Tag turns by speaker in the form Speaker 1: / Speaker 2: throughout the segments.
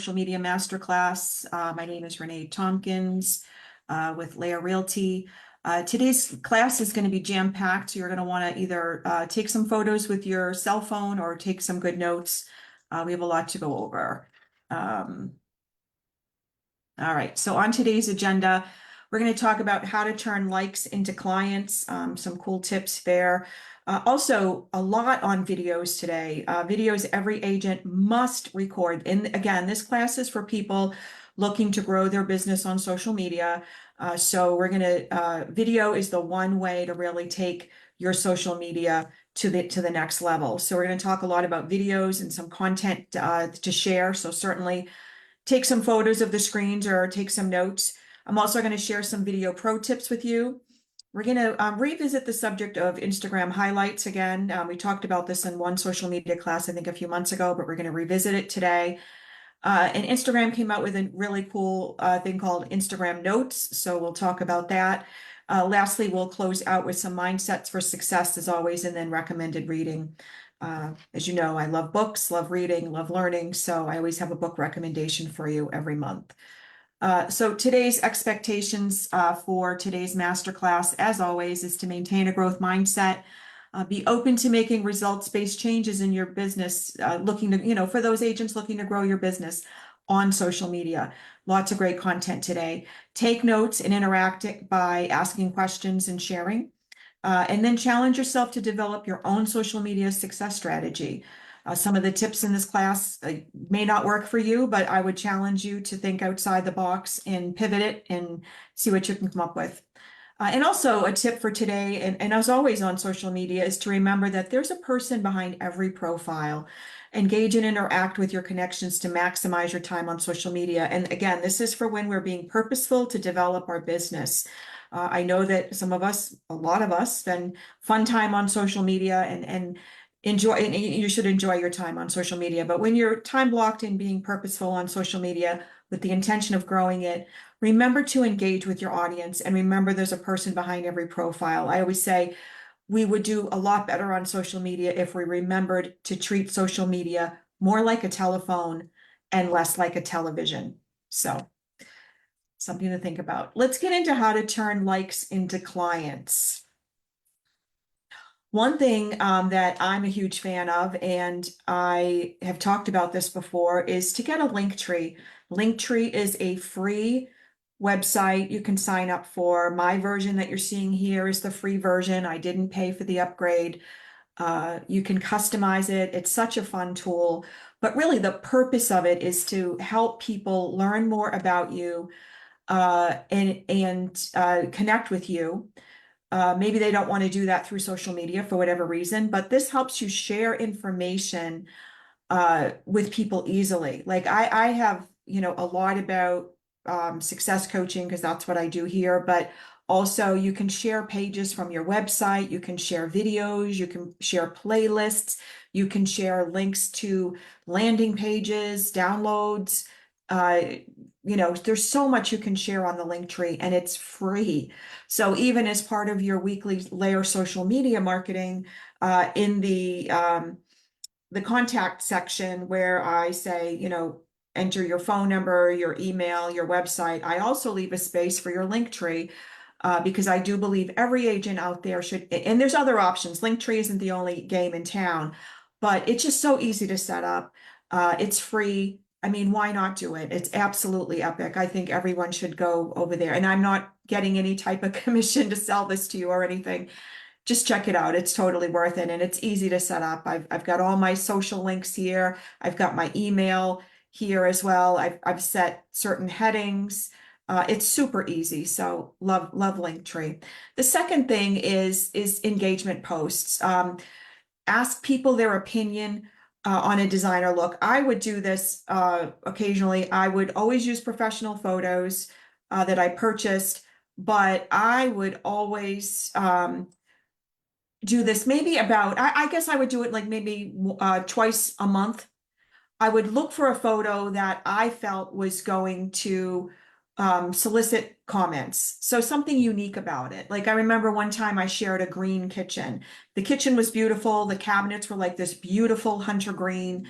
Speaker 1: Social Media Masterclass. My name is Renee Tompkins with Leah Realty. Today's class is going to be jam-packed. So you're going to want to either take some photos with your cell phone or take some good notes. We have a lot to go over. All right, so on today's agenda, we're going to talk about how to turn likes into clients, some cool tips there. Also, a lot on videos today. Videos every agent must record. And again, this class is for people looking to grow their business on social media. So we're going to, video is the one way to really take your social media to the next level. So we're going to talk a lot about videos and some content to share. So certainly take some photos of the screens or take some notes. I'm also going to share some video pro tips with you. We're going to revisit the subject of Instagram highlights again. We talked about this in one social media class, I think a few months ago, but we're going to revisit it today. And Instagram came out with a really cool thing called Instagram Notes. So we'll talk about that. Lastly, we'll close out with some mindsets for success as always, and then recommended reading. As you know, I love books, love reading, love learning. So I always have a book recommendation for you every month. So today's expectations for today's masterclass, as always, is to maintain a growth mindset, be open to making results-based changes in your business, looking to, for those agents looking to grow your business on social media. Lots of great content today. Take notes and interact by asking questions and sharing. And then challenge yourself to develop your own social media success strategy. Some of the tips in this class may not work for you, but I would challenge you to think outside the box and pivot it and see what you can come up with. And also a tip for today, and as always on social media, is to remember that there's a person behind every profile. Engage and interact with your connections to maximize your time on social media. And again, this is for when we're being purposeful to develop our business. I know that some of us, a lot of us, spend fun time on social media and enjoy, and you should enjoy your time on social media. But when you're time blocked in being purposeful on social media with the intention of growing it, remember to engage with your audience and remember there's a person behind every profile. I always say we would do a lot better on social media if we remembered to treat social media more like a telephone and less like a television. So something to think about. Let's get into how to turn likes into clients. One thing that I'm a huge fan of, and I have talked about this before, is to get a Linktree. Linktree is a free website you can sign up for. My version that you're seeing here is the free version. I didn't pay for the upgrade. You can customize it. It's such a fun tool, but really the purpose of it is to help people learn more about you and connect with you. Maybe they don't want to do that through social media for whatever reason, but this helps you share information with people easily. Like I have, a lot about success coaching because that's what I do here, but also you can share pages from your website, you can share videos, you can share playlists, you can share links to landing pages, downloads. There's so much you can share on the Linktree and it's free. So even as part of your weekly layer social media marketing, in the contact section where I say, enter your phone number, your email, your website, I also leave a space for your Linktree. Because I do believe every agent out there should, and there's other options. Linktree isn't the only game in town, but it's just so easy to set up. It's free. I mean, why not do it? It's absolutely epic. I think everyone should go over there. And I'm not getting any type of commission to sell this to you or anything. Just check it out. It's totally worth it. And it's easy to set up. I've got all my social links here. I've got my email here as well. I've set certain headings. It's super easy. So love Linktree. The second thing is engagement posts. Ask people their opinion on a designer look. I would do this occasionally. I would always use professional photos that I purchased, but I would always do this maybe about, I guess I would do it like maybe twice a month. I would look for a photo that I felt was going to solicit comments. So something unique about it. Like I remember one time I shared a green kitchen. The kitchen was beautiful. The cabinets were like this beautiful hunter green.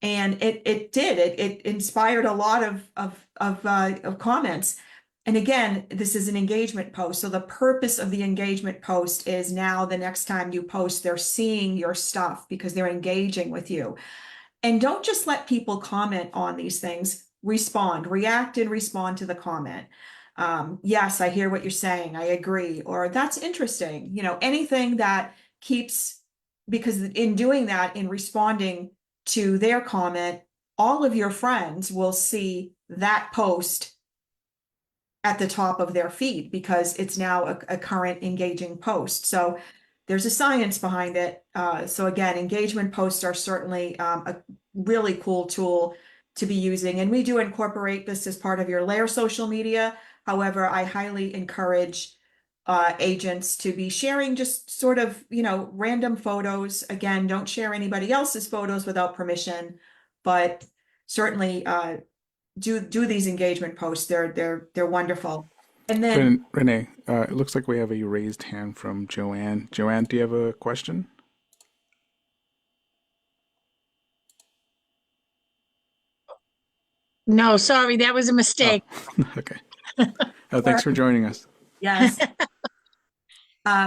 Speaker 1: And it inspired a lot of comments. And again, this is an engagement post. So the purpose of the engagement post is now the next time you post, they're seeing your stuff because they're engaging with you. And don't just let people comment on these things. Respond, react and respond to the comment. Yes, I hear what you're saying. I agree. Or that's interesting. Anything that keeps, because in doing that, in responding to their comment, all of your friends will see that post at the top of their feed because it's now a current engaging post. So there's a science behind it. So again, engagement posts are certainly a really cool tool to be using. And we do incorporate this as part of your Layer social media. However, I highly encourage agents to be sharing just sort of, random photos. Again, don't share anybody else's photos without permission, but certainly do these engagement posts. They're wonderful. And then
Speaker 2: Renee, it looks like we have a raised hand from Joanne. Joanne, do you have a question?
Speaker 3: No, sorry, that was a
Speaker 2: Oh,
Speaker 3: mistake.
Speaker 2: okay. Thanks for joining us.
Speaker 1: yes.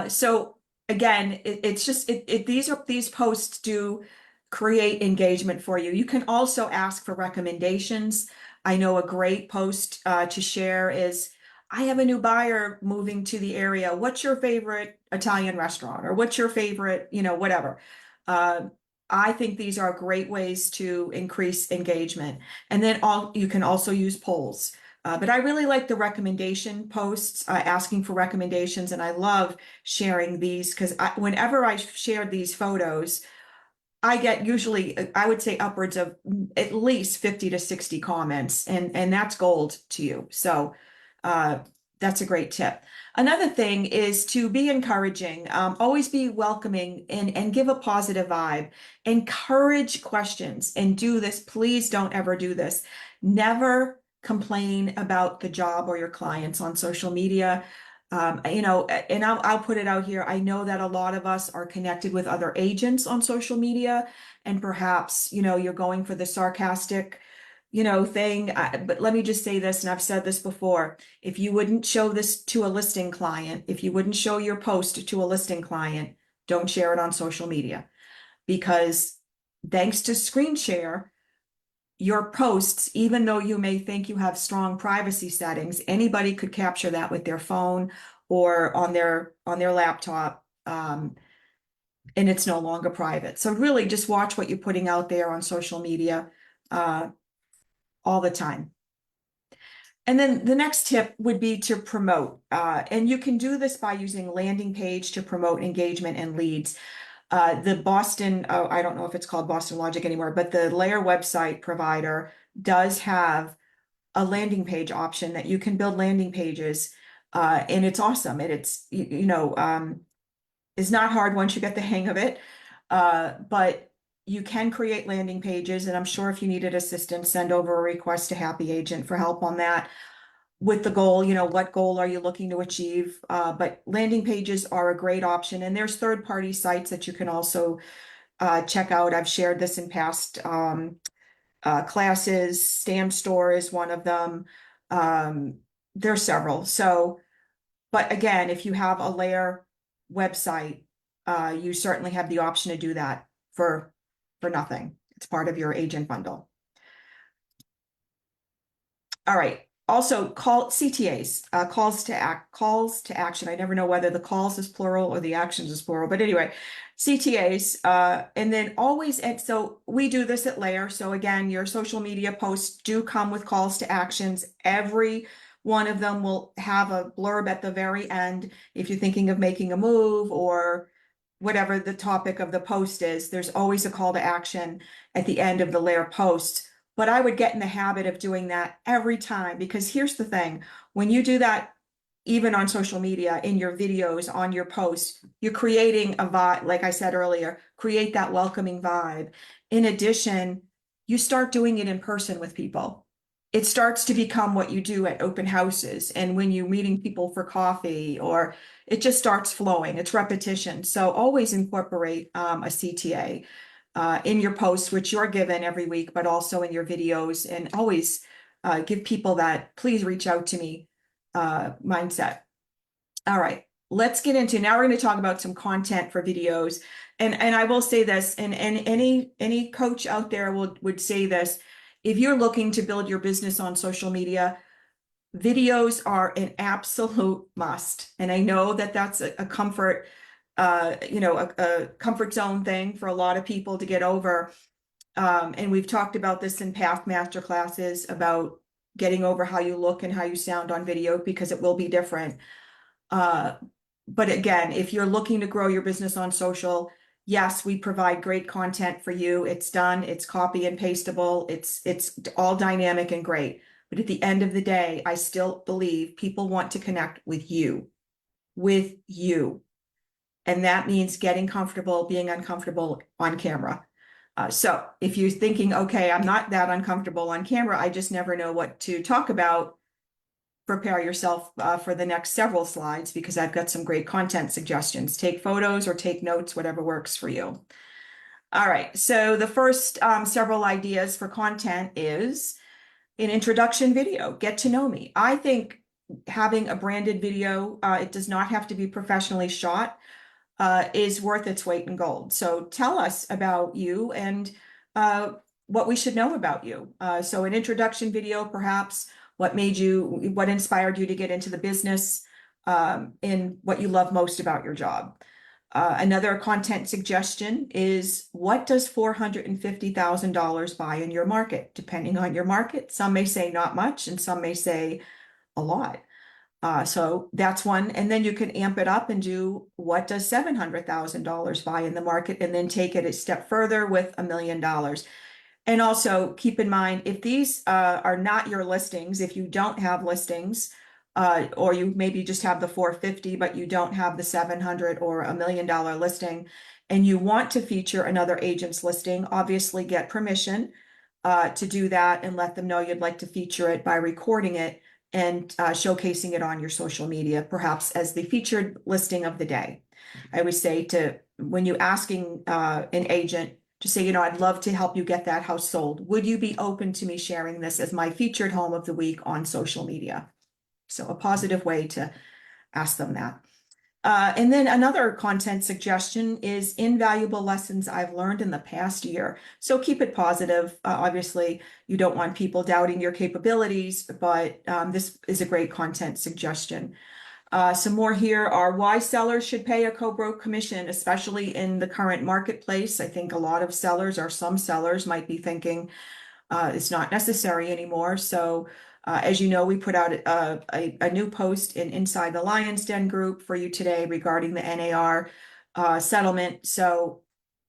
Speaker 1: So again, it's just these posts do create engagement for you. You can also ask for recommendations. I know a great post to share is, I have a new buyer moving to the area. What's your favorite Italian restaurant? Or what's your favorite, whatever. Uh, I think these are great ways to increase engagement. And then you can also use polls. But I really like the recommendation posts, asking for recommendations, and I love sharing these because whenever I shared these photos, I get usually, I would say upwards of at least 50 to 60 comments, and that's gold to you. So uh, that's a great tip. Another thing is to be encouraging, always be welcoming and give a positive vibe. Encourage questions and do this. Please don't ever do this. Never complain about the job or your clients on social media. And I'll put it out here. I know that a lot of us are connected with other agents on social media, and perhaps, you're going for the sarcastic, thing. But let me just say this, and I've said this before. If you wouldn't show this to a listing client, if you wouldn't show your post to a listing client, don't share it on social media. Because thanks to screen share, your posts, even though you may think you have strong privacy settings, anybody could capture that with their phone or on their laptop, and it's no longer private. So really, just watch what you're putting out there on social media uh, all the time. And then the next tip would be to promote, and you can do this by using landing page to promote engagement and leads. The Boston, I don't know if it's called Boston Logic anymore, but the Layer website provider does have a landing page option that you can build landing pages. And it's awesome. And it's, is not hard once you get the hang of it. But you can create landing pages. And I'm sure if you needed assistance, send over a request to Happy Agent for help on that with the goal, what goal are you looking to achieve? But landing pages are a great option. And there's third-party sites that you can also check out. I've shared this in past classes. Stamstore is one of them. There's several. So, but again, if you have a Layer website, you certainly have the option to do that for nothing. It's part of your agent bundle. All right. Also, call CTAs, calls to action. I never know whether the calls is plural or the actions is plural, but anyway, CTAs, and then always, and so we do this at Layer. So again, your social media posts do come with calls to actions. Every one of them will have a blurb at the very end. If you're thinking of making a move or whatever the topic of the post is, there's always a call to action at the end of the Layer post. But I would get in the habit of doing that every time, because here's the thing, when you do that, even on social media, in your videos, on your posts, you're creating a vibe, like I said earlier, create that welcoming vibe. In addition, you start doing it in person with people. It starts to become what you do at open houses and when you're meeting people for coffee, or it just starts flowing. It's repetition. So always incorporate a CTA. in your posts, which you're given every week, but also in your videos, and always give people that please reach out to me mindset. All right, let's get into, now we're going to talk about some content for videos. And I will say this, and any coach out there would say this, if you're looking to build your business on social media, videos are an absolute must. And I know that that's a comfort, a comfort zone thing for a lot of people to get over. And we've talked about this in past master classes about getting over how you look and how you sound on video, because it will be different. But again, if you're looking to grow your business on social, yes, we provide great content for you. It's done, it's copy and pasteable, it's all dynamic and great. But at the end of the day, I still believe people want to connect with you. And that means getting comfortable, being uncomfortable on camera. So if you're thinking, okay, I'm not that uncomfortable on camera, I just never know what to talk about, prepare yourself for the next several slides, because I've got some great content suggestions. Take photos or take notes, whatever works for you. All right, so the first several ideas for content is an introduction video. Get to know me. I think having a branded video, it does not have to be professionally shot, is worth its weight in gold. So tell us about you and what we should know about you. So an introduction video, perhaps, what inspired you to get into the business, and what you love most about your job. Another content suggestion is, what does $450,000 buy in your market? Depending on your market, some may say not much and some may say a lot. So that's one. And then you can amp it up and do, what does $700,000 buy in the market? And then take it a step further with $1 million. And also keep in mind, if these are not your listings, if you don't have listings, or you maybe just have the 450, but you don't have the 700 or $1 million listing, and you want to feature another agent's listing, obviously get permission to do that, and let them know you'd like to feature it by recording it and showcasing it on your social media, perhaps as the featured listing of the day. I always say, when you're asking an agent, to say, I'd love to help you get that house sold. Would you be open to me sharing this as my featured home of the week on social media? So a positive way to ask them that. And then another content suggestion is invaluable lessons I've learned in the past year. So keep it positive. Obviously, you don't want people doubting your capabilities, but this is a great content suggestion. Some more here are why sellers should pay a co-broke commission, especially in the current marketplace. I think a lot of sellers, or some sellers, might be thinking it's not necessary anymore. So as you know, we put out a new post in Inside the Lion's Den group for you today regarding the NAR settlement. So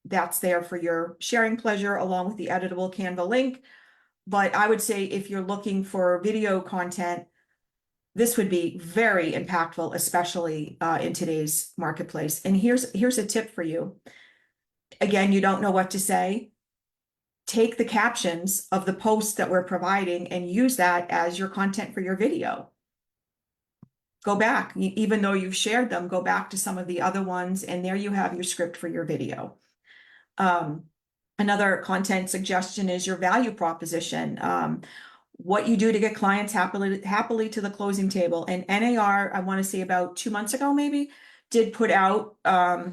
Speaker 1: that's there for your sharing pleasure, along with the editable Canva link. But I would say, if you're looking for video content, this would be very impactful, especially in today's marketplace. And here's a tip for you. Again, you don't know what to say. Take the captions of the posts that we're providing and use that as your content for your video. Go back, even though you've shared them, go back to some of the other ones, and there you have your script for your video. Another content suggestion is your value proposition. What you do to get clients happily to the closing table. And NAR, I want to say about 2 months ago, maybe, did put out a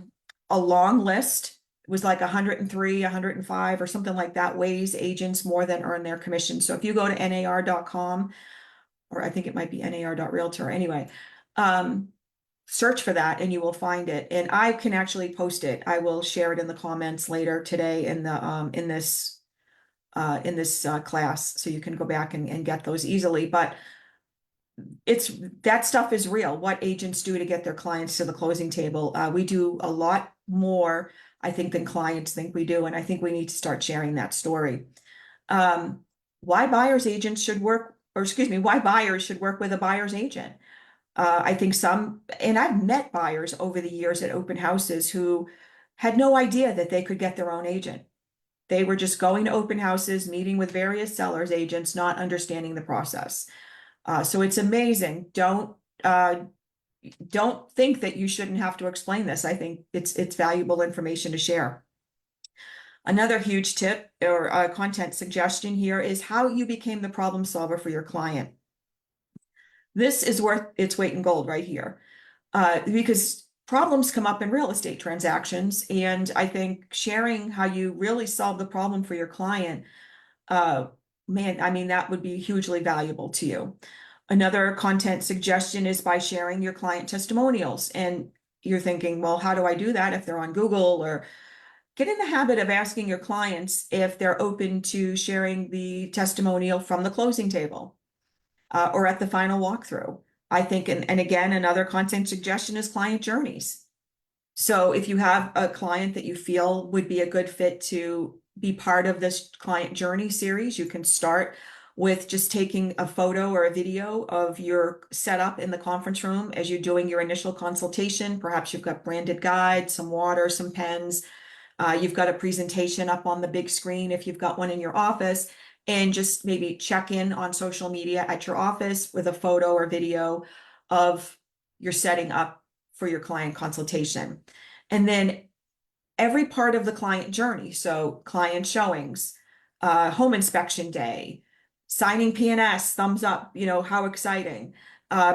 Speaker 1: long list. It was like 103, 105 or something like that, ways agents more than earn their commission. So if you go to NAR.com, or I think it might be NAR.realtor, anyway, search for that and you will find it. And I can actually post it. I will share it in the comments later today in the in this class, so you can go back and get those easily. But that stuff is real, what agents do to get their clients to the closing table. We do a lot more, I think, than clients think we do, and I think we need to start sharing that story. Why buyers should work with a buyer's agent. I think and I've met buyers over the years at open houses who had no idea that they could get their own agent. They were just going to open houses, meeting with various sellers agents, not understanding the process. So it's amazing. Don't think that you shouldn't have to explain this. I think it's valuable information to share. Another huge tip or content suggestion here is how you became the problem solver for your client. This is worth its weight in gold right here, because problems come up in real estate transactions. And I think sharing how you really solve the problem for your client, man, I mean, that would be hugely valuable to you. Another content suggestion is by sharing your client testimonials. And you're thinking, well, how do I do that if they're on Google? Or get in the habit of asking your clients if they're open to sharing the testimonial from the closing table, or at the final walkthrough. I think, and again, another content suggestion is client journeys. So if you have a client that you feel would be a good fit to be part of this client journey series, you can start with just taking a photo or a video of your setup in the conference room as you're doing your initial consultation. Perhaps you've got branded guides, some water, some pens. You've got a presentation up on the big screen if you've got one in your office, and just maybe check in on social media at your office with a photo or video of your setting up for your client consultation. And then every part of the client journey, so client showings, home inspection day, signing P&S, thumbs up, how exciting,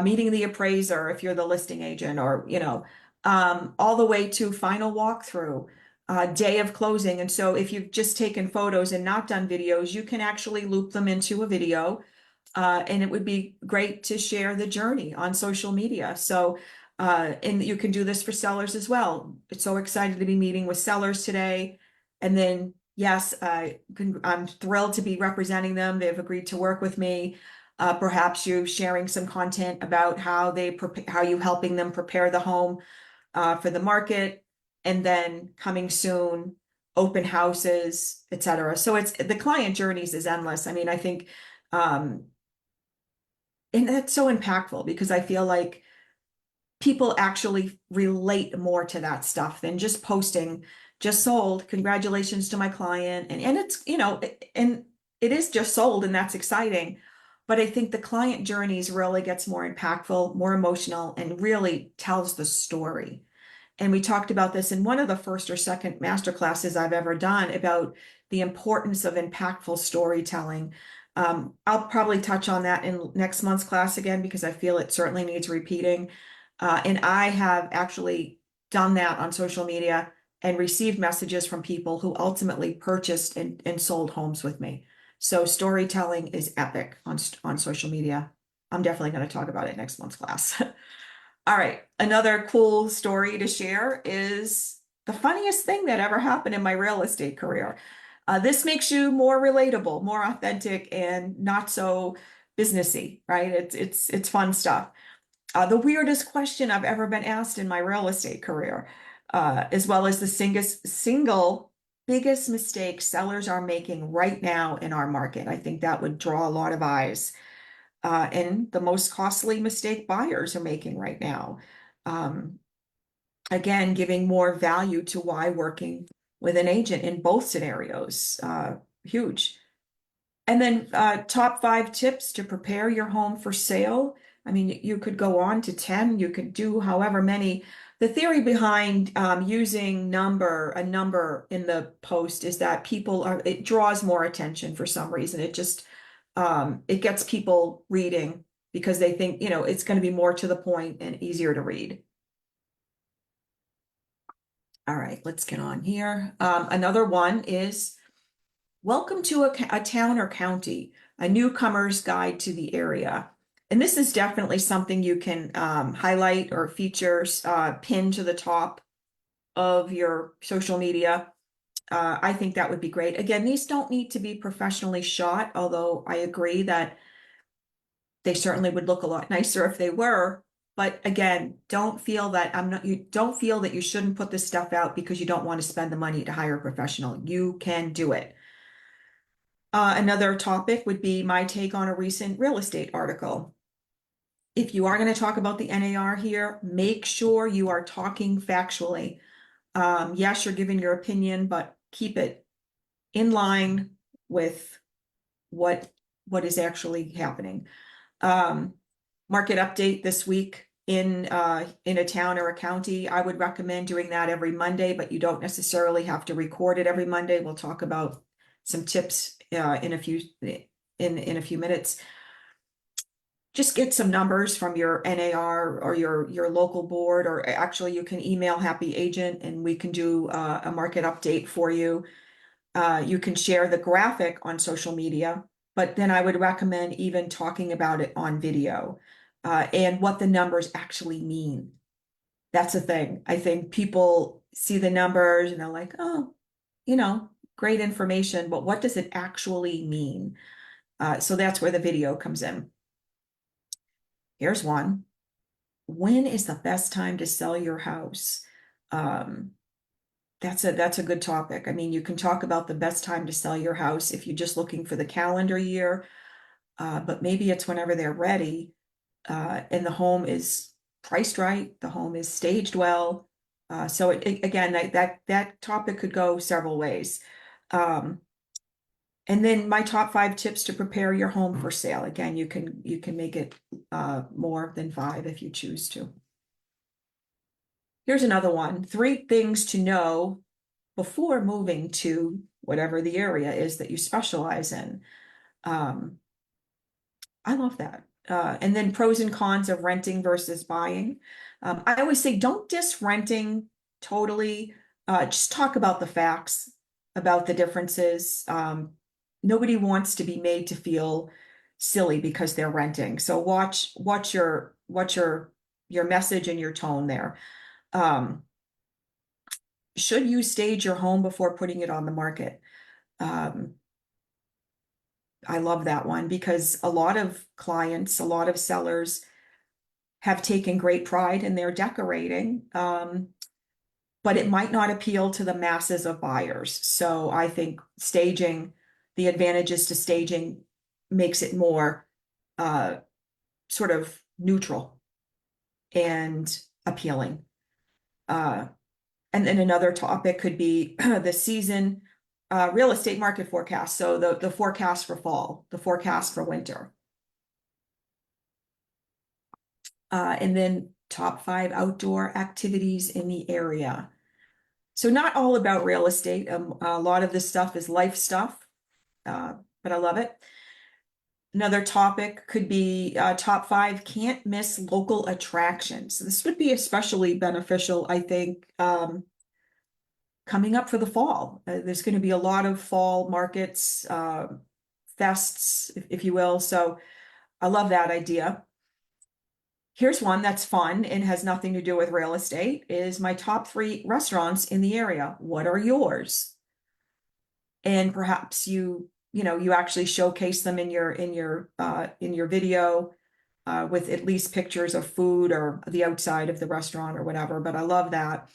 Speaker 1: meeting the appraiser if you're the listing agent, or, all the way to final walkthrough, day of closing. And so if you've just taken photos and not done videos, you can actually loop them into a video. And it would be great to share the journey on social media. So, and you can do this for sellers as well. It's so excited to be meeting with sellers today. And then, yes, I'm thrilled to be representing them. They've agreed to work with me. Perhaps you sharing some content about how how you helping them prepare the home for the market, and then coming soon, open houses, etc. So it's the client journeys is endless. I mean, I think, and that's so impactful because I feel like people actually relate more to that stuff than just posting, just sold, congratulations to my client. And it's, and it is just sold, and that's exciting. But I think the client journeys really gets more impactful, more emotional, and really tells the story. And we talked about this in one of the first or second master classes I've ever done about the importance of impactful storytelling. I'll probably touch on that in next month's class again because I feel it certainly needs repeating. And I have actually done that on social media and received messages from people who ultimately purchased and sold homes with me. So storytelling is epic on social media. I'm definitely going to talk about it next month's class. All right, another cool story to share is the funniest thing that ever happened in my real estate career. This makes you more relatable, more authentic, and not so businessy, right? It's fun stuff. The weirdest question I've ever been asked in my real estate career, as well as the single biggest mistake sellers are making right now in our market. I think that would draw a lot of eyes. And the most costly mistake buyers are making right now. Um, again, giving more value to why working with an agent in both scenarios, huge. And then top 5 tips to prepare your home for sale. I mean, you could go on to 10, you could do however many. The theory behind using a number in the post is that it draws more attention for some reason. It gets people reading because they think, it's going to be more to the point and easier to read. All right, let's get on here. Another one is welcome to a town or county, a newcomer's guide to the area. And this is definitely something you can highlight or features, pin to the top of your social media. I think that would be great. Again, these don't need to be professionally shot, although I agree that they certainly would look a lot nicer if they were. But again, don't feel that you shouldn't put this stuff out because you don't want to spend the money to hire a professional. You can do it. Another topic would be my take on a recent real estate article. If you are going to talk about the NAR here, make sure you are talking factually. Yes, you're giving your opinion, but keep it in line with what is actually happening. Market update this week in a town or a county, I would recommend doing that every Monday, but you don't necessarily have to record it every Monday. We'll talk about some tips in a few minutes. Just get some numbers from your NAR or your local board, or actually you can email Happy Agent and we can do a market update for you. You can share the graphic on social media, but then I would recommend even talking about it on video and what the numbers actually mean. That's the thing. I think people see the numbers and they're like, oh, great information, but what does it actually mean? So that's where the video comes in. Here's one. When is the best time to sell your house? That's a good topic. I mean, you can talk about the best time to sell your house if you're just looking for the calendar year, but maybe it's whenever they're ready, and the home is priced right, the home is staged well. So again, that topic could go several ways. And then my top 5 tips to prepare your home for sale. Again, you can make it more than 5 if you choose to. Here's another one. 3 things to know before moving to whatever the area is that you specialize in. I love that. And then pros and cons of renting versus buying. I always say don't diss renting totally. Just talk about the facts, about the differences. Nobody wants to be made to feel silly because they're renting. So watch your message and your tone there. Should you stage your home before putting it on the market? I love that one because a lot of clients, a lot of sellers have taken great pride in their decorating, but it might not appeal to the masses of buyers. So I think the advantages to staging makes it more sort of neutral and appealing. And then another topic could be the season real estate market forecast. So the forecast for fall, the forecast for winter. And then top 5 outdoor activities in the area. So not all about real estate. A lot of this stuff is life stuff, but I love it. Another topic could be top 5 can't miss local attractions. So this would be especially beneficial, I think, coming up for the fall. There's going to be a lot of fall markets, fests, if you will. So I love that idea. Here's one that's fun and has nothing to do with real estate is my top 3 restaurants in the area. What are yours? And perhaps you actually showcase them in your video with at least pictures of food or the outside of the restaurant or whatever. But I love that.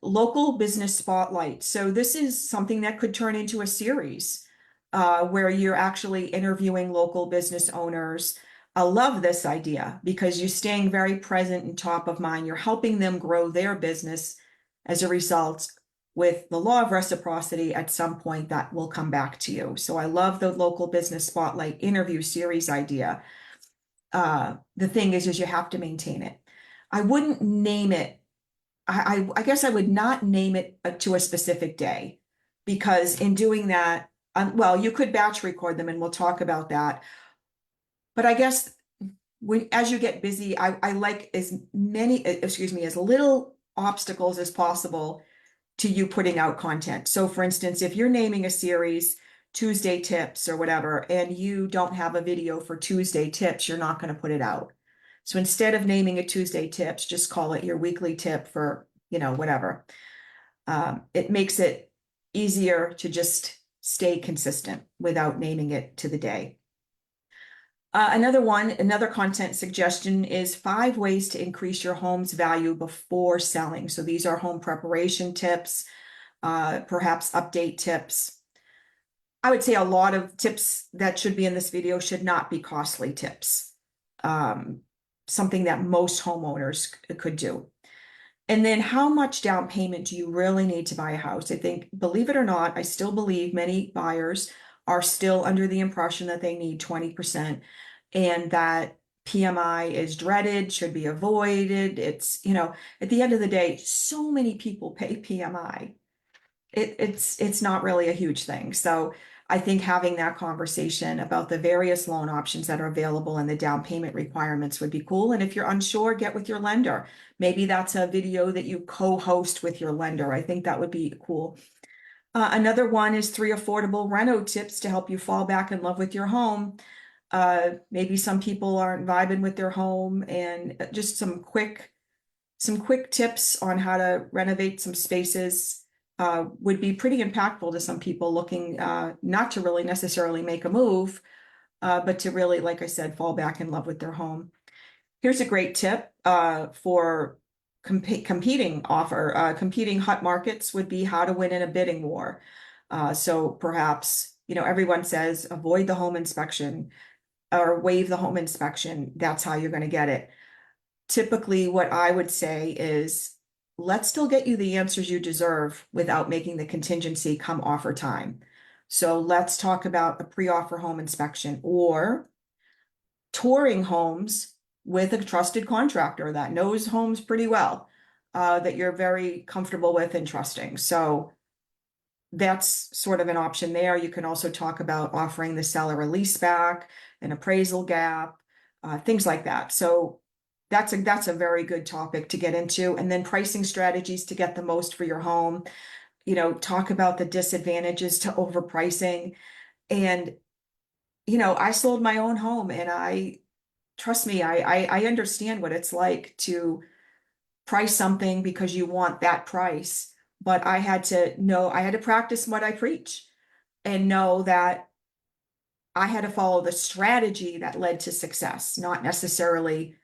Speaker 1: Local business spotlight. So this is something that could turn into a series where you're actually interviewing local business owners. I love this idea because you're staying very present and top of mind. You're helping them grow their business as a result. With the law of reciprocity, at some point that will come back to you. So I love the local business spotlight interview series idea. The thing is you have to maintain it. I wouldn't name it. I guess I would not name it to a specific day because in doing that, well, you could batch record them and we'll talk about that. But I guess as you get busy, I like as little obstacles as possible to you putting out content. So for instance, if you're naming a series Tuesday tips or whatever, and you don't have a video for Tuesday tips, you're not going to put it out. So instead of naming it Tuesday tips, just call it your weekly tip for, whatever. It makes it easier to just stay consistent without naming it to the day. Another content suggestion is 5 ways to increase your home's value before selling. So these are home preparation tips, perhaps update tips. I would say a lot of tips that should be in this video should not be costly tips. Something that most homeowners could do. And then how much down payment do you really need to buy a house? I think, believe it or not, I still believe many buyers are still under the impression that they need 20% and that PMI is dreaded, should be avoided. It's, at the end of the day, so many people pay PMI. It's not really a huge thing. So I think having that conversation about the various loan options that are available and the down payment requirements would be cool. And if you're unsure, get with your lender. Maybe that's a video that you co-host with your lender. I think that would be cool. Another one is 3 affordable reno tips to help you fall back in love with your home. Maybe some people aren't vibing with their home, and just some quick tips on how to renovate some spaces would be pretty impactful to some people looking not to really necessarily make a move, but to really, like I said, fall back in love with their home. Here's a great tip for competing hot markets would be how to win in a bidding war. So perhaps, everyone says avoid the home inspection or waive the home inspection. That's how you're going to get it. Typically, what I would say is let's still get you the answers you deserve without making the contingency come offer time. So let's talk about a pre-offer home inspection or touring homes with a trusted contractor that knows homes pretty well, that you're very comfortable with and trusting. So that's sort of an option there. You can also talk about offering the seller a lease back, an appraisal gap, things like that. So that's a very good topic to get into. And then pricing strategies to get the most for your home. Talk about the disadvantages to overpricing. And, I sold my own home, and trust me, I understand what it's like to price something because you want that price. But I had to practice what I preach and know that I had to follow the strategy that led to success, not necessarily,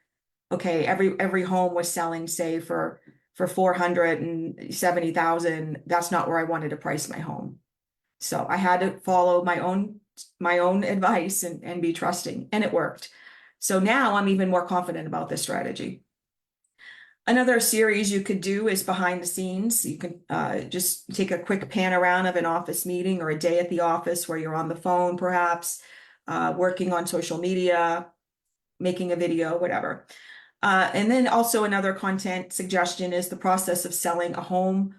Speaker 1: okay, every home was selling, say, for 470,000. That's not where I wanted to price my home. So I had to follow my own advice and be trusting, and it worked. So now I'm even more confident about this strategy. Another series you could do is behind the scenes. You can just take a quick pan around of an office meeting or a day at the office where you're on the phone, perhaps working on social media, making a video, whatever. And then also another content suggestion is the process of selling a home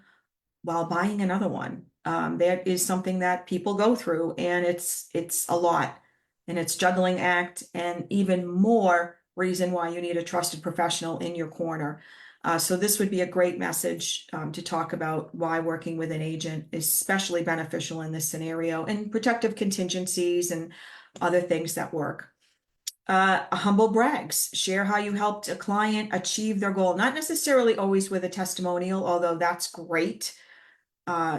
Speaker 1: while buying another one. That is something that people go through, and it's a lot, and it's juggling act, and even more reason why you need a trusted professional in your corner. So this would be a great message to talk about why working with an agent is especially beneficial in this scenario, and protective contingencies and other things that work. Humble brags, share how you helped a client achieve their goal, not necessarily always with a testimonial, although that's great,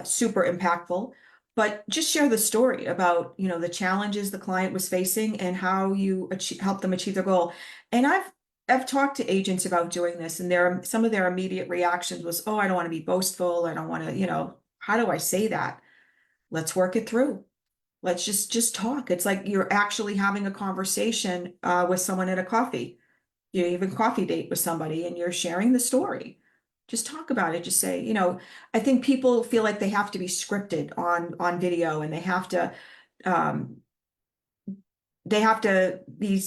Speaker 1: super impactful, but just share the story about, the challenges the client was facing and how you helped them achieve their goal. And I've talked to agents about doing this, and some of their immediate reactions was, oh, I don't want to be boastful. I don't want to, how do I say that? Let's work it through. Let's just talk. It's like you're actually having a conversation with someone at a coffee. You even coffee date with somebody, and you're sharing the story. Just talk about it. Just say, I think people feel like they have to be scripted on video, and um, they have to be,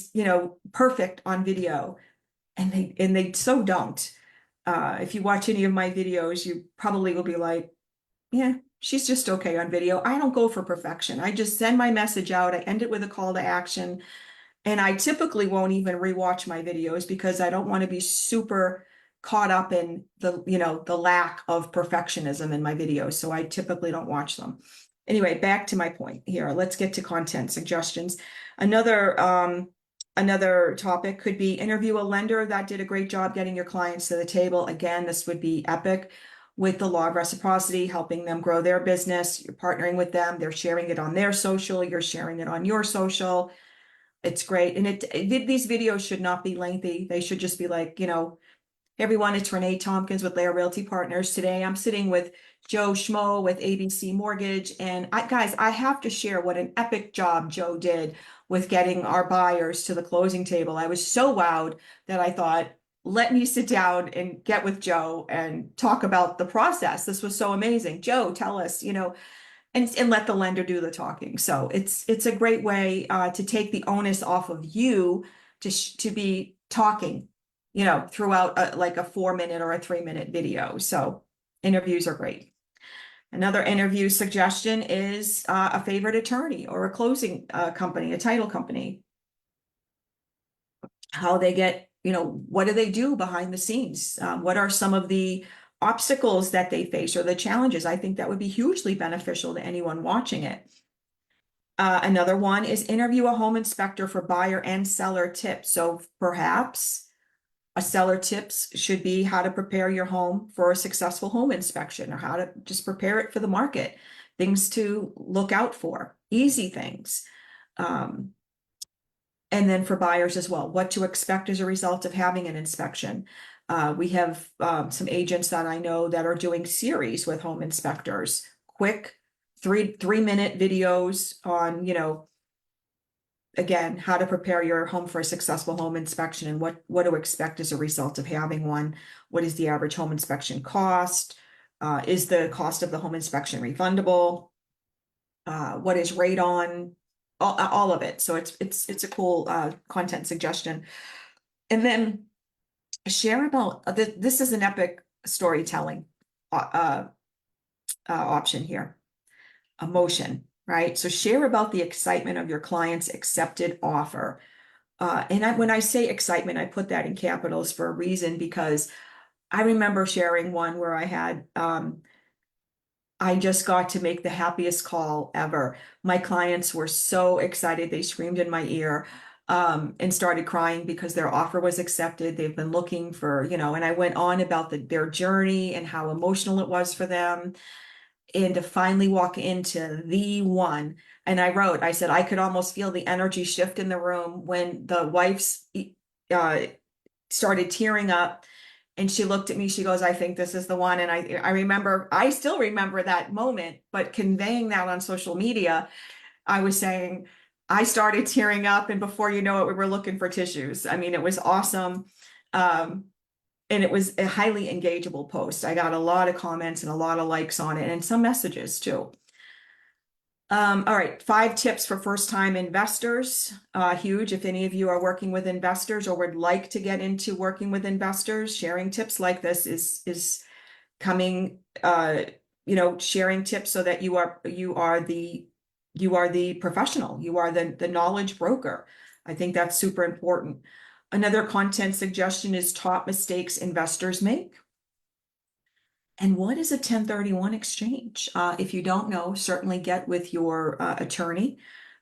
Speaker 1: perfect on video, and they so don't. If you watch any of my videos, you probably will be like, yeah, she's just okay on video. I don't go for perfection. I just send my message out. I end it with a call to action. And I typically won't even rewatch my videos because I don't want to be super caught up in the lack of perfectionism in my videos. So I typically don't watch them. Anyway, back to my point here. Let's get to content suggestions. Another topic could be interview a lender that did a great job getting your clients to the table. Again, this would be epic with the law of reciprocity, helping them grow their business. You're partnering with them. They're sharing it on their social. You're sharing it on your social. It's great. And these videos should not be lengthy. They should just be like, hey everyone, it's Renee Tompkins with Layer Realty Partners. Today I'm sitting with Joe Schmo with ABC Mortgage. And guys, I have to share what an epic job Joe did with getting our buyers to the closing table. I was so wowed that I thought, let me sit down and get with Joe and talk about the process. This was so amazing. Joe, tell us, and let the lender do the talking. So it's a great way to take the onus off of you to be talking, throughout like a 4-minute or a 3-minute video. So interviews are great. Another interview suggestion is a favorite attorney or a closing company, a title company. How they get, what do they do behind the scenes? What are some of the obstacles that they face or the challenges? I think that would be hugely beneficial to anyone watching it. Another one is interview a home inspector for buyer and seller tips. So perhaps a seller tips should be how to prepare your home for a successful home inspection, or how to just prepare it for the market, things to look out for, easy things. And then for buyers as well, what to expect as a result of having an inspection. We have some agents that I know that are doing series with home inspectors, quick 3-minute videos on, again, how to prepare your home for a successful home inspection and what to expect as a result of having one. What is the average home inspection cost? Is the cost of the home inspection refundable? What is radon? All of it. So it's a cool content suggestion. And then share about this is an epic storytelling option here. Emotion, right? So share about the excitement of your client's accepted offer. And when I say excitement, I put that in capitals for a reason, because I remember sharing one where I had, I just got to make the happiest call ever. My clients were so excited. They screamed in my ear, and started crying because their offer was accepted. They've been looking for, and I went on about their journey and how emotional it was for them. And to finally walk into the one, and I said, I could almost feel the energy shift in the room when the wife's started tearing up, and she looked at me, she goes, I think this is the one. And I still remember that moment, but conveying that on social media, I was saying, I started tearing up, and before you know it, we were looking for tissues. I mean, it was awesome. And it was a highly engageable post. I got a lot of comments and a lot of likes on it, and some messages too. All right, 5 tips for first-time investors. Huge. If any of you are working with investors or would like to get into working with investors, sharing tips like this is coming. Sharing tips so that you are the professional. You are the knowledge broker. I think that's super important. Another content suggestion is top mistakes investors make. And what is a 1031 exchange? If you don't know, certainly get with your attorney.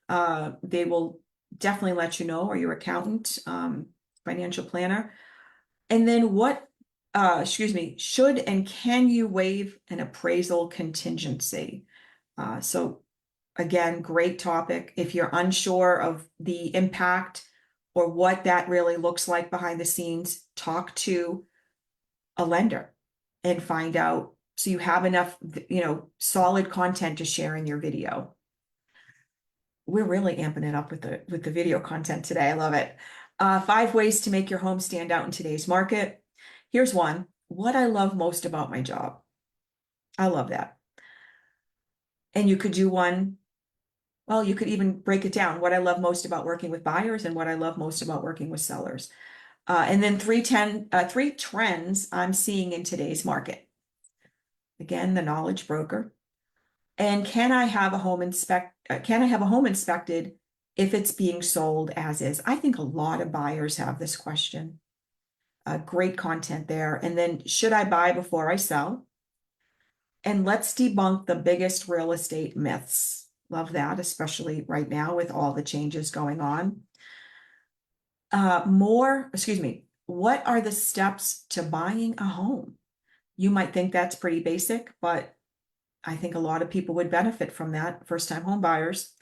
Speaker 1: They will definitely let you know, or your accountant, financial planner. And then should and can you waive an appraisal contingency? So again, great topic. If you're unsure of the impact or what that really looks like behind the scenes, talk to a lender and find out, so you have enough, solid content to share in your video. We're really amping it up with the video content today. I love it. 5 ways to make your home stand out in today's market. Here's one. What I love most about my job. I love that. And you could do one. Well, you could even break it down. What I love most about working with buyers and what I love most about working with sellers. And then 3 trends I'm seeing in today's market. Again, the knowledge broker. And can I have a home inspected if it's being sold as is? I think a lot of buyers have this question. Great content there. And then, should I buy before I sell? And let's debunk the biggest real estate myths. Love that, especially right now with all the changes going on. What are the steps to buying a home? You might think that's pretty basic, but I think a lot of people would benefit from that, first-time home buyers.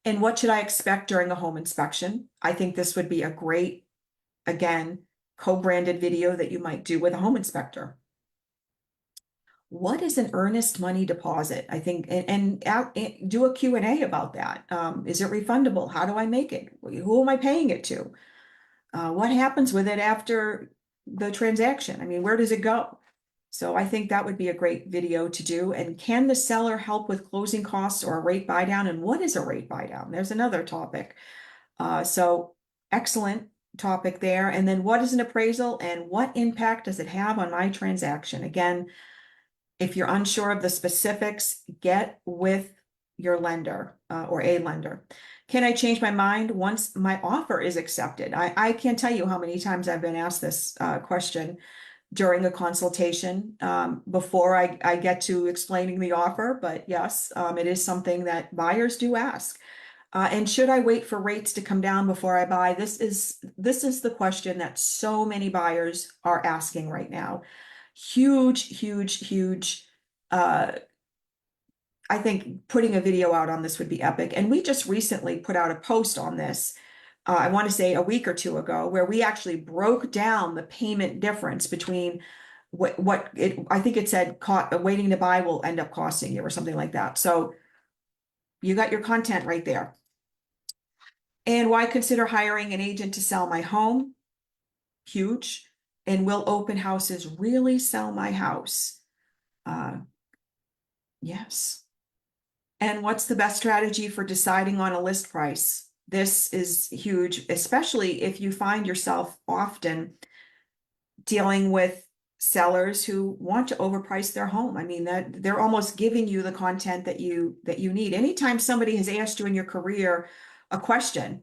Speaker 1: And what should I expect during a home inspection? I think this would be a great, again, co-branded video that you might do with a home inspector. What is an earnest money deposit? I think, and do a Q&A about that. Is it refundable? How do I make it? Who am I paying it to? What happens with it after the transaction? I mean, where does it go? So I think that would be a great video to do. And can the seller help with closing costs or a rate buy down? And what is a rate buy down? There's another topic. So excellent topic there. And then what is an appraisal and what impact does it have on my transaction? Again, if you're unsure of the specifics, get with your lender or a lender. Can I change my mind once my offer is accepted? I can't tell you how many times I've been asked this question during a consultation before I get to explaining the offer. But yes, it is something that buyers do ask. And should I wait for rates to come down before I buy? This is the question that so many buyers are asking right now. Huge, huge, huge. I think putting a video out on this would be epic. And we just recently put out a post on this. I want to say a week or two ago, where we actually broke down the payment difference between what it, I think it said waiting to buy will end up costing you or something like that. So you got your content right there. And why consider hiring an agent to sell my home? Huge. And will open houses really sell my house? Yes. And what's the best strategy for deciding on a list price? This is huge, especially if you find yourself often dealing with sellers who want to overprice their home. I mean, that they're almost giving you the content that you need. Anytime somebody has asked you in your career a question,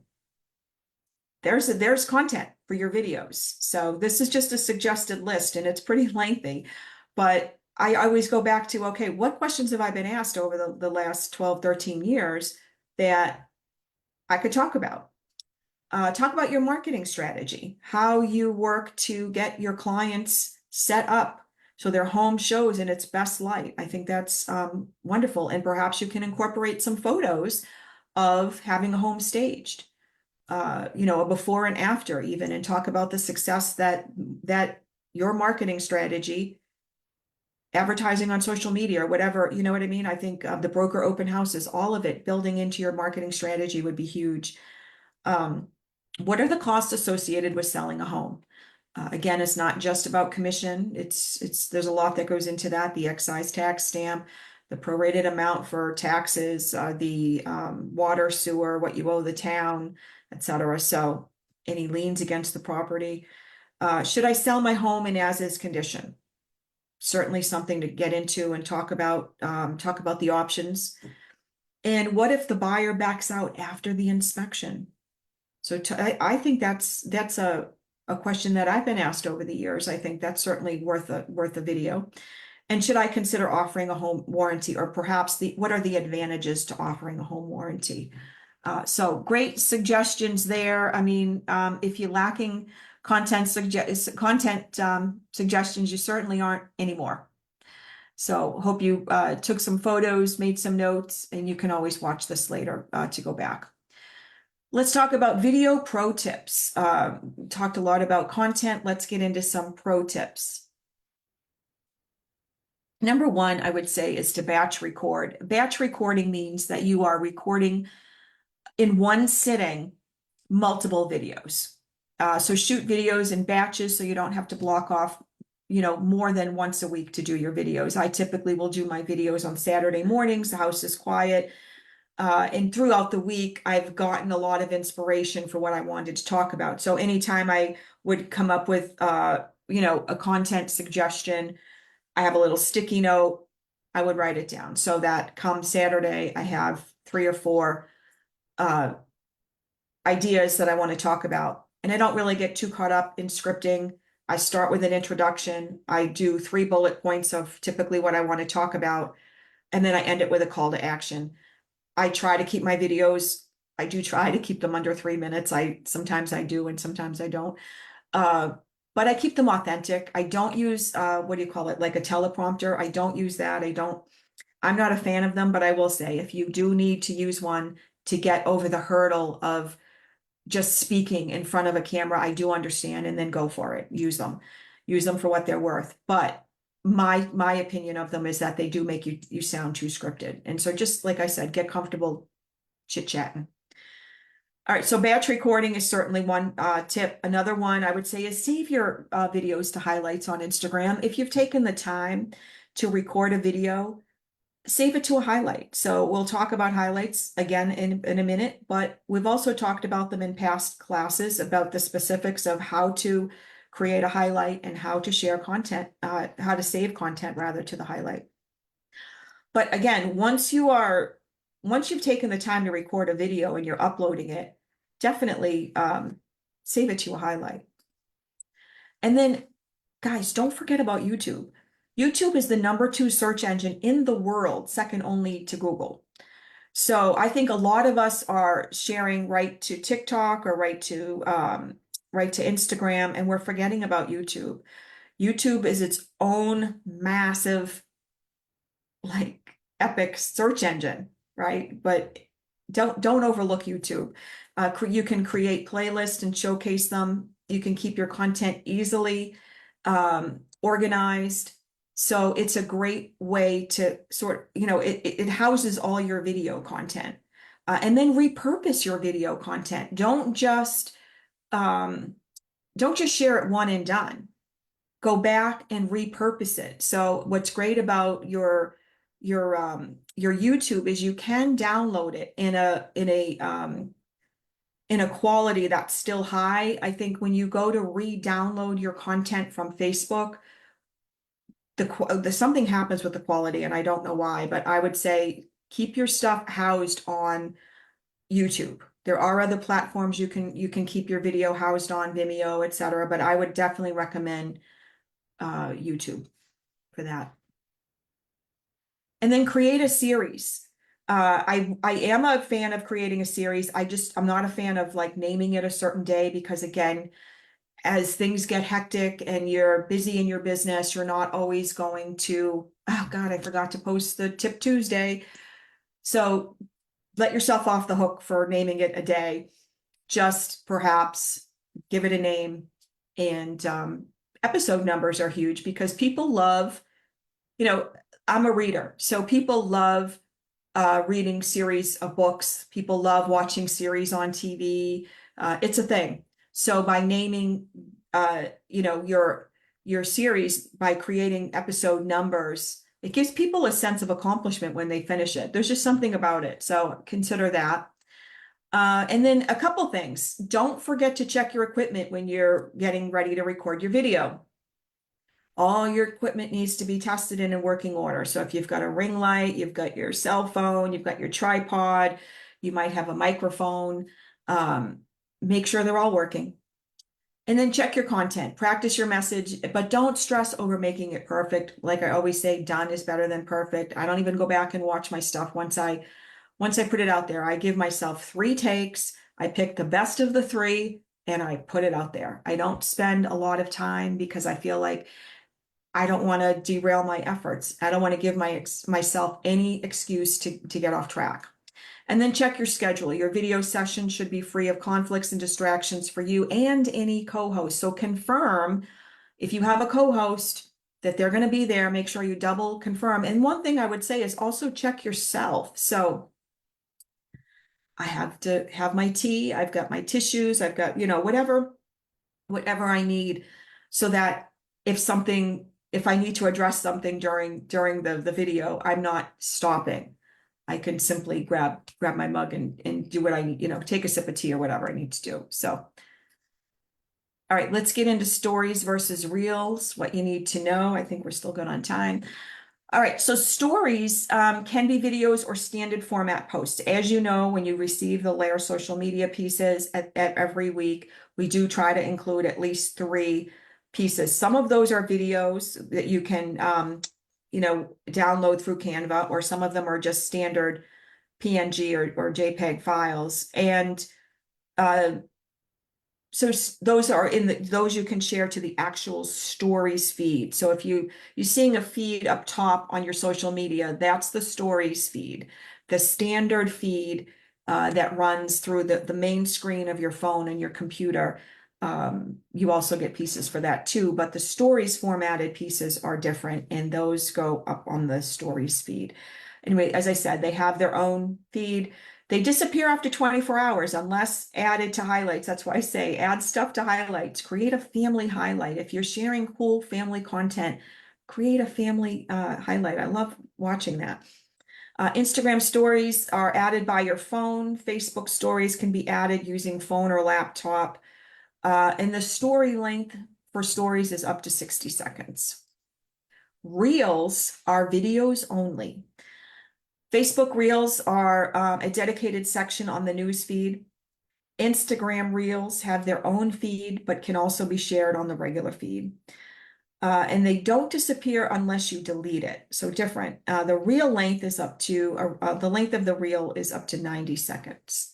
Speaker 1: there's content for your videos. So this is just a suggested list and it's pretty lengthy, but I always go back to, okay, what questions have I been asked over the last 12, 13 years that I could talk about? Talk about your marketing strategy, how you work to get your clients set up so their home shows in its best light. I think that's wonderful. And perhaps you can incorporate some photos of having a home staged, you know, a before and after even, and talk about the success that your marketing strategy, advertising on social media or whatever, you know what I mean? I think the broker open houses, all of it building into your marketing strategy would be huge. What are the costs associated with selling a home? Again, it's not just about commission. There's a lot that goes into that. The excise tax stamp, the prorated amount for taxes, the water, sewer, what you owe the town, etc. So any liens against the property. Should I sell my home in as-is condition? Certainly something to get into and talk about the options. And what if the buyer backs out after the inspection? So I think that's a question that I've been asked over the years. I think that's certainly worth a video. And should I consider offering a home warranty, or perhaps what are the advantages to offering a home warranty? So great suggestions there. I mean, if you're lacking content suggestions, you certainly aren't anymore. So hope you took some photos, made some notes, and you can always watch this later to go back. Let's talk about video pro tips. Talked a lot about content. Let's get into some pro tips. Number one, I would say, is to batch record. Batch recording means that you are recording in one sitting multiple videos. So shoot videos in batches so you don't have to block off, you know, more than once a week to do your videos. I typically will do my videos on Saturday mornings. The house is quiet. And throughout the week, I've gotten a lot of inspiration for what I wanted to talk about. So anytime I would come up with, you know, a content suggestion, I have a little sticky note, I would write it down so that come Saturday, I have 3 or 4 ideas that I want to talk about. And I don't really get too caught up in scripting. I start with an introduction. I do 3 bullet points of typically what I want to talk about. And then I end it with a call to action. I try to keep my videos, I do try to keep them under 3 minutes. Sometimes I do and sometimes I don't. But I keep them authentic. I don't use, what do you call it? Like a teleprompter. I don't use that. I'm not a fan of them, but I will say if you do need to use one to get over the hurdle of just speaking in front of a camera, I do understand, and then go for it. Use them for what they're worth. But my opinion of them is that they do make you sound too scripted. And so just like I said, get comfortable chit-chatting. All right, so batch recording is certainly one tip. Another one I would say is save your videos to highlights on Instagram. If you've taken the time to record a video, save it to a highlight. So we'll talk about highlights again in a minute, but we've also talked about them in past classes about the specifics of how to create a highlight and how to share content, how to save content rather to the highlight. But again, once you've taken the time to record a video and you're uploading it, definitely save it to a highlight. And then, guys, don't forget about YouTube. YouTube is the #2 search engine in the world, second only to Google. So I think a lot of us are sharing right to TikTok or right to Instagram, and we're forgetting about YouTube. YouTube is its own massive, like, epic search engine, right? But don't overlook YouTube. You can create playlists and showcase them. You can keep your content easily organized. So it's a great way to it houses all your video content. And then repurpose your video content. Don't just share it one and done. Go back and repurpose it. So what's great about your YouTube is you can download it in a quality that's still high. I think when you go to re-download your content from Facebook, something happens with the quality, and I don't know why, but I would say keep your stuff housed on YouTube. There are other platforms you can keep your video housed on, Vimeo, etc., but I would definitely recommend YouTube for that. And then create a series. I am a fan of creating a series. I'm not a fan of like naming it a certain day, because again, as things get hectic and you're busy in your business, you're not always going to, oh God, I forgot to post the Tip Tuesday. So let yourself off the hook for naming it a day. Just perhaps give it a name. And episode numbers are huge because people love, I'm a reader, so people love reading series of books. People love watching series on TV. It's a thing. So by naming, your series, by creating episode numbers, it gives people a sense of accomplishment when they finish it. There's just something about it. So consider that. And then a couple things. Don't forget to check your equipment when you're getting ready to record your video. All your equipment needs to be tested and in working order. So if you've got a ring light, you've got your cell phone, you've got your tripod, you might have a microphone, make sure they're all working. And then check your content, practice your message, but don't stress over making it perfect. Like I always say, done is better than perfect. I don't even go back and watch my stuff once I put it out there. I give myself 3 takes. I pick the best of the 3 and I put it out there. I don't spend a lot of time because I feel like I don't want to derail my efforts. I don't want to give myself any excuse to get off track. And then check your schedule. Your video session should be free of conflicts and distractions for you and any co-host. So confirm if you have a co-host that they're going to be there. Make sure you double confirm. And one thing I would say is also check yourself. So I have to have my tea. I've got my tissues. I've got, whatever I need, so that if I need to address something during the video, I'm not stopping. I can simply grab my mug and do what I need, take a sip of tea or whatever I need to do. So, all right, let's get into stories versus reels, what you need to know. I think we're still good on time. All right, so stories can be videos or standard format posts. As you know, when you receive the Layer social media pieces at every week, we do try to include at least 3 pieces. Some of those are videos that you can download through Canva, or some of them are just standard PNG or JPEG files. And so those are those you can share to the actual stories feed. So if you're seeing a feed up top on your social media, that's the stories feed. The standard feed that runs through the main screen of your phone and your computer, you also get pieces for that too, but the stories formatted pieces are different, and those go up on the stories feed. Anyway, as I said, they have their own feed. They disappear after 24 hours unless added to highlights. That's why I say add stuff to highlights. Create a family highlight. If you're sharing cool family content, create a family highlight. I love watching that. Instagram stories are added by your phone. Facebook stories can be added using phone or laptop. And the story length for stories is up to 60 seconds. Reels are videos only. Facebook Reels are a dedicated section on the news feed. Instagram Reels have their own feed, but can also be shared on the regular feed. And they don't disappear unless you delete it. So different. The reel length is up to, the length of the reel is up to 90 seconds.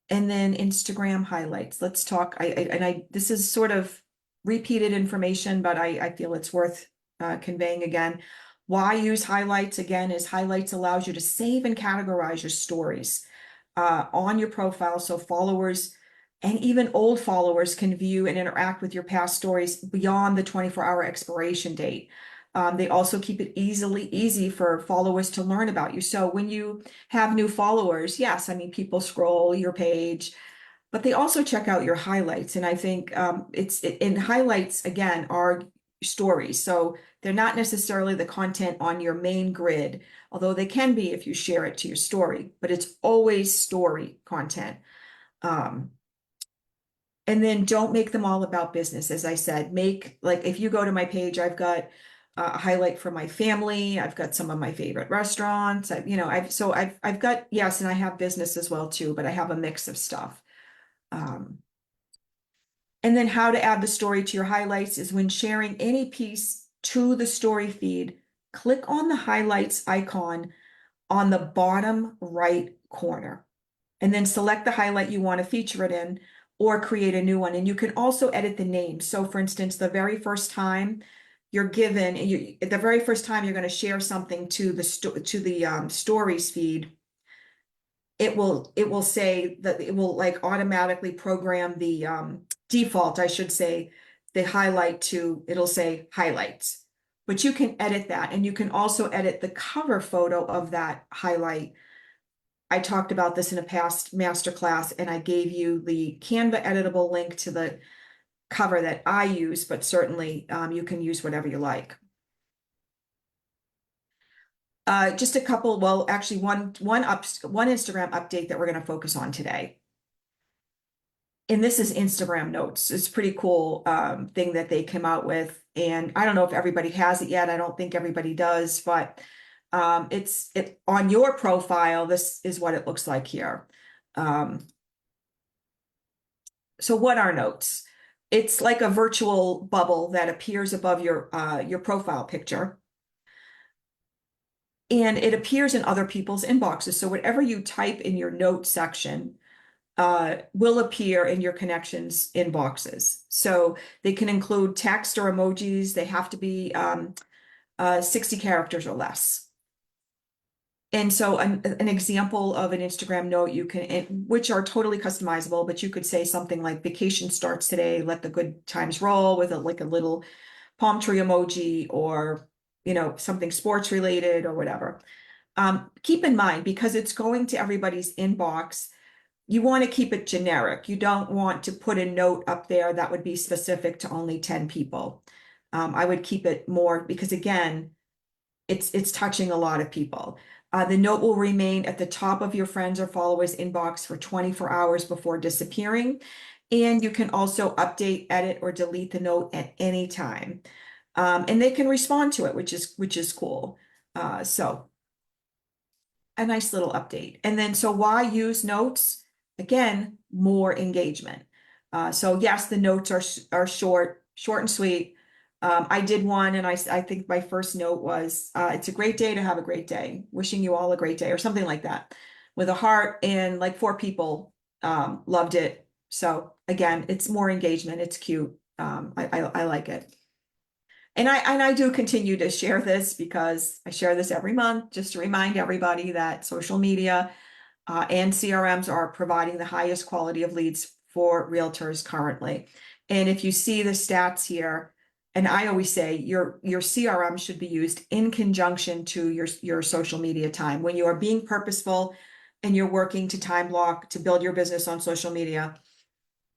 Speaker 1: And then Instagram highlights. Let's talk. This is sort of repeated information, but I feel it's worth conveying again. Why use highlights again is highlights allows you to save and categorize your stories on your profile. So followers and even old followers can view and interact with your past stories beyond the 24-hour expiration date. They also keep it easy for followers to learn about you. So when you have new followers, yes, I mean, people scroll your page, but they also check out your highlights. And I think in highlights, again, are stories. So they're not necessarily the content on your main grid, although they can be if you share it to your story, but it's always story content. And then don't make them all about business. As I said, like if you go to my page, I've got a highlight for my family. I've got some of my favorite restaurants. I've got, yes, and I have business as well too, but I have a mix of stuff. And then how to add the story to your highlights is when sharing any piece to the story feed, click on the highlights icon on the bottom right corner, and then select the highlight you want to feature it in or create a new one. And you can also edit the name. So for instance, the very first time you're given, the very first time you're going to share something to the stories feed, it will say that it will like automatically program the default, I should say, the highlight to, it'll say highlights. But you can edit that, and you can also edit the cover photo of that highlight. I talked about this in a past masterclass, and I gave you the Canva editable link to the cover that I use, but certainly you can use whatever you like. Just a couple, well, actually one Instagram update that we're going to focus on today. And this is Instagram Notes. It's a pretty cool thing that they came out with. And I don't know if everybody has it yet. I don't think everybody does, but it's on your profile. This is what it looks like here. So what are notes? It's like a virtual bubble that appears above your profile picture. And it appears in other people's inboxes. So whatever you type in your notes section will appear in your connections inboxes. So they can include text or emojis. They have to be 60 characters or less. And so an example of an Instagram note you can, which are totally customizable, but you could say something like vacation starts today, let the good times roll, with like a little palm tree emoji, or something sports related or whatever. Keep in mind, because it's going to everybody's inbox, you want to keep it generic. You don't want to put a note up there that would be specific to only 10 people. I would keep it more, because again, it's touching a lot of people. The note will remain at the top of your friends or followers inbox for 24 hours before disappearing. And you can also update, edit, or delete the note at any time. And they can respond to it, which is cool. So a nice little update. And then, so why use notes? Again, more engagement. So yes, the notes are short and sweet. I did one, and I think my first note was, it's a great day to have a great day. Wishing you all a great day, or something like that, with a heart, and like 4 people loved it. So again, it's more engagement. It's cute. I like it. And I do continue to share this, because I share this every month, just to remind everybody that social media and CRMs are providing the highest quality of leads for realtors currently. And if you see the stats here, and I always say your CRM should be used in conjunction to your social media time. When you are being purposeful and you're working to time block to build your business on social media,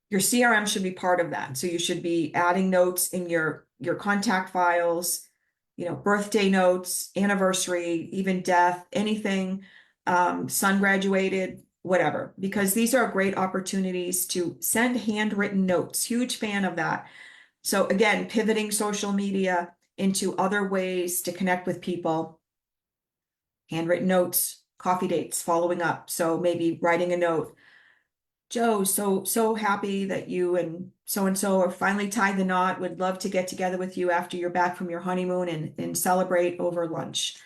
Speaker 1: your CRM should be part of that. So you should be adding notes in your contact files, birthday notes, anniversary, even death, anything, son graduated, whatever, because these are great opportunities to send handwritten notes. Huge fan of that. So again, pivoting social media into other ways to connect with people. Handwritten notes, coffee dates, following up. So maybe writing a note. Joe, so happy that you and so are finally tied the knot. Would love to get together with you after you're back from your honeymoon and celebrate over lunch.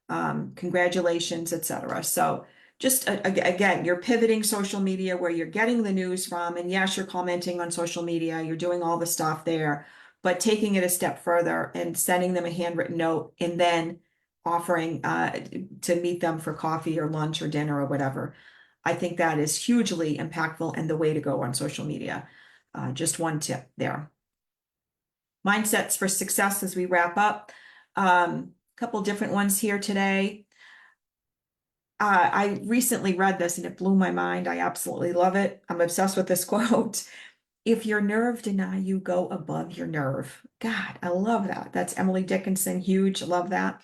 Speaker 1: Congratulations, etc. So just again, you're pivoting social media where you're getting the news from, and yes, you're commenting on social media, you're doing all the stuff there, but taking it a step further and sending them a handwritten note and then offering to meet them for coffee or lunch or dinner or whatever. I think that is hugely impactful and the way to go on social media. Just one tip there. Mindsets for success as we wrap up. Couple different ones here today. I recently read this and it blew my mind. I absolutely love it. I'm obsessed with this quote. If your nerve deny you, go above your nerve. God, I love that. That's Emily Dickinson. Huge. Love that.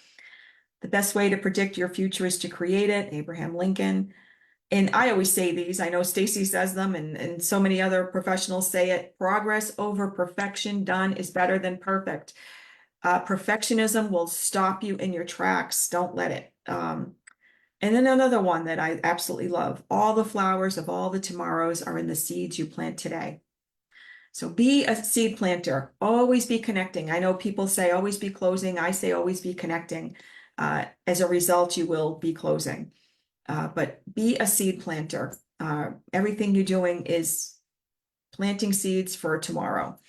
Speaker 1: The best way to predict your future is to create it. Abraham Lincoln. And I always say these, I know Stacy says them and so many other professionals say it, progress over perfection done is better than perfect. Perfectionism will stop you in your tracks. Don't let it. And then another one that I absolutely love, all the flowers of all the tomorrows are in the seeds you plant today. So be a seed planter, always be connecting. I know people say always be closing. I say always be connecting. As a result, you will be closing. But be a seed planter. Everything you're doing is planting seeds for tomorrow.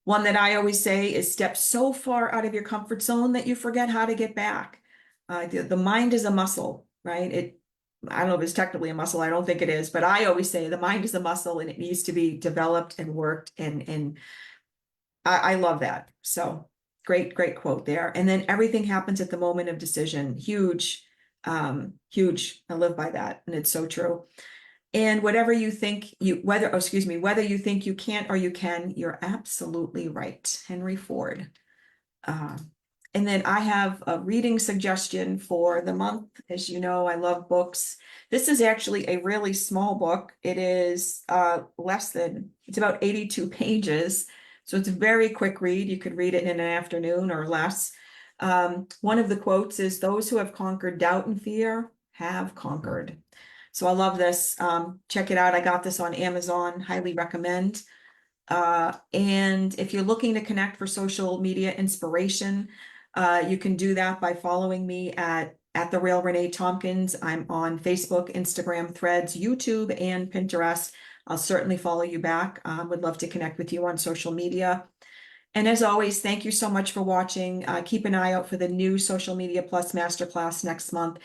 Speaker 1: One that I always say is step so far out of your comfort zone that you forget how to get back. The mind is a muscle, right? I don't know if it's technically a muscle. I don't think it is, but I always say the mind is a muscle and it needs to be developed and worked. And I love that. So great quote there. And then everything happens at the moment of decision. Huge. Huge. I live by that. And it's so true. And whatever you think whether you think you can't or you can, you're absolutely right. Henry Ford. And then I have a reading suggestion for the month. As you know, I love books. This is actually a really small book. It is it's about 82 pages. So it's a very quick read. You could read it in an afternoon or less. One of the quotes is, those who have conquered doubt and fear have conquered. So I love this. Check it out. I got this on Amazon. Highly recommend. And if you're looking to connect for social media inspiration, you can do that by following me at The Real Renee Tompkins. I'm on Facebook, Instagram, Threads, YouTube, and Pinterest. I'll certainly follow you back. Would love to connect with you on social media. And as always, thank you so much for watching. Keep an eye out for the new Social Media Plus Masterclass next month.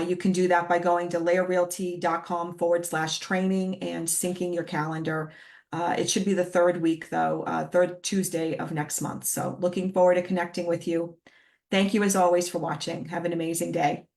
Speaker 1: You can do that by going to laerrealty.com/training and syncing your calendar. It should be the third week, though, third Tuesday of next month. So looking forward to connecting with you. Thank you as always for watching. Have an amazing day.